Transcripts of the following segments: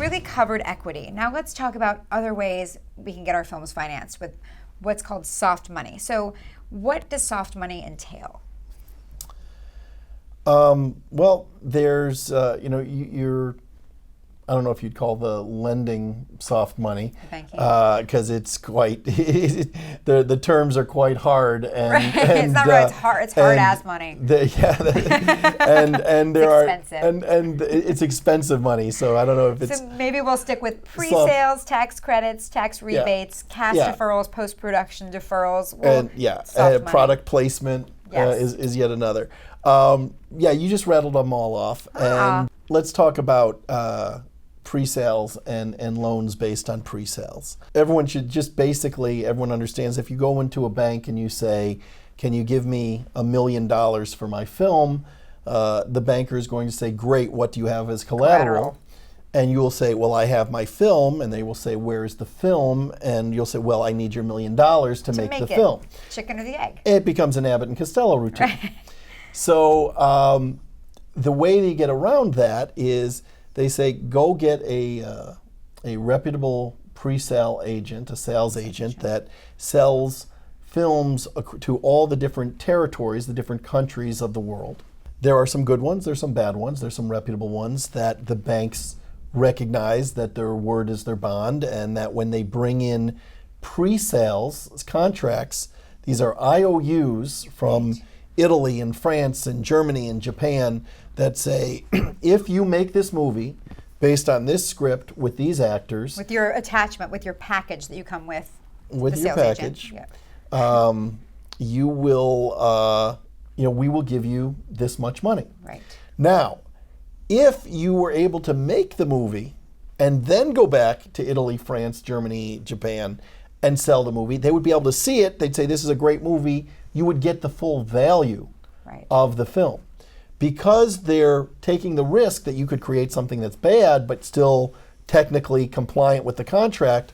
really covered equity. Now let's talk about other ways we can get our films financed with what's called soft money. So what does soft money entail? Well, there's, you're, I don't know if you'd call the lending soft money, because it's quite, the terms are quite hard. And, right. It's not right, it's hard. It's hard as money. And there it's expensive. And it's expensive money. So I don't know if it's. So maybe we'll stick with pre-sales, tax credits, tax rebates, cast deferrals, post-production deferrals. Product placement is yet another. You just rattled them all off. And let's talk about pre-sales and loans based on pre-sales. Everyone understands if you go into a bank and you say, can you give me $1 million for my film? The banker is going to say, great, what do you have as collateral? And you will say, well, I have my film. And they will say, where's the film? And you'll say, well, I need your $1 million to make the film. Chicken or the egg. It becomes an Abbott and Costello routine. Right. So the way they get around that is they say, go get a reputable pre-sale agent, a sales agent that sells films to all the different territories, the different countries of the world. There are some good ones, there's some bad ones, there's some reputable ones that the banks recognize that their word is their bond, and that when they bring in pre-sales contracts, these are IOUs from Italy and France and Germany and Japan that say, if you make this movie based on this script with these actors, with your attachment, with your package that you come with your package, you will, we will give you this much money. Right. Now, if you were able to make the movie and then go back to Italy, France, Germany, Japan, and sell the movie, they would be able to see it. They'd say, this is a great movie. You would get the full value of the film. Because they're taking the risk that you could create something that's bad but still technically compliant with the contract,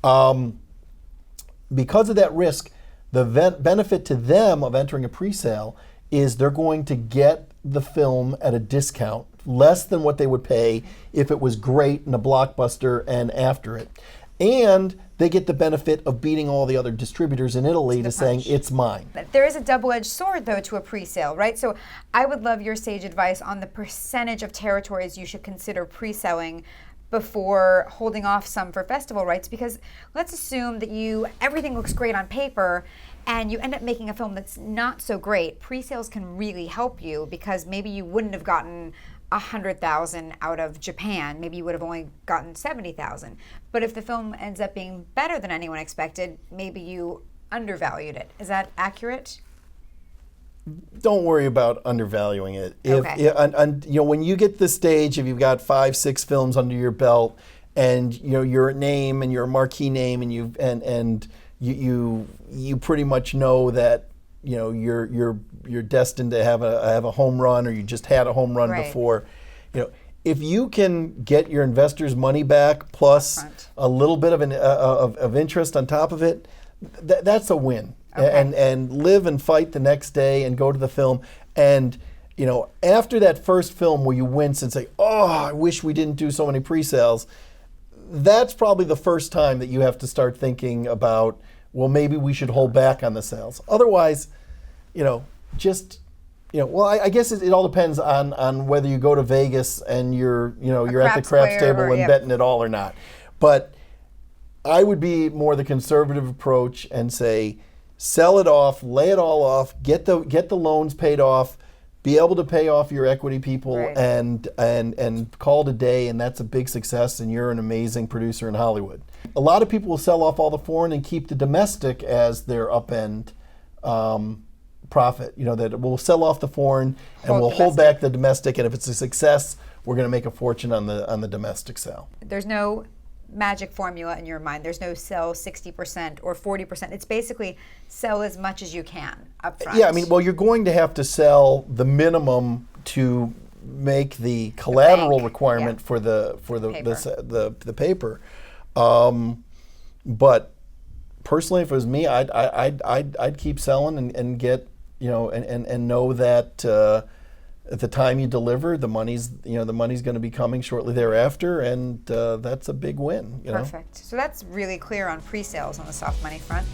because of that risk, the benefit to them of entering a pre-sale is they're going to get the film at a discount, less than what they would pay if it was great and a blockbuster and after it. And they get the benefit of beating all the other distributors in Italy to saying, it's mine. There is a double-edged sword, though, to a pre-sale, right? So I would love your sage advice on the percentage of territories you should consider pre-selling before holding off some for festival rights, because let's assume that everything looks great on paper and you end up making a film that's not so great. Pre-sales can really help you, because maybe you wouldn't have gotten 100,000 out of Japan. Maybe you would have only gotten 70,000. But if the film ends up being better than anyone expected, maybe you undervalued it. Is that accurate? Don't worry about undervaluing it. When you get to the stage, if you've got 5-6 films under your belt, and you're a name and you're a marquee name, and you pretty much know that you're destined to have a home run, or you just had a home run before. If you can get your investors' money back plus a little bit of interest on top of it, that's a win. And live and fight the next day and go to the film. And after that first film where you wince and say, "Oh, I wish we didn't do so many pre-sales," that's probably the first time that you have to start thinking about, well, maybe we should hold back on the sales. Otherwise, I guess it all depends on whether you go to Vegas and you're at the craps table and betting it all or not. But I would be more the conservative approach and say, sell it off, lay it all off, get the loans paid off, be able to pay off your equity people, and call it a day, and that's a big success, and you're an amazing producer in Hollywood. A lot of people will sell off all the foreign and keep the domestic as their upend profit. That we'll sell off the foreign and we'll hold back the domestic, and if it's a success, we're going to make a fortune on the domestic sale. There's no magic formula in your mind. There's no sell 60% or 40%. It's basically sell as much as you can up front. Yeah, you're going to have to sell the minimum to make the collateral requirement for the paper. But personally, if it was me, I'd keep selling and get and know that at the time you deliver, the money's going to be coming shortly thereafter, and that's a big win. Perfect. So that's really clear on pre-sales on the soft money front.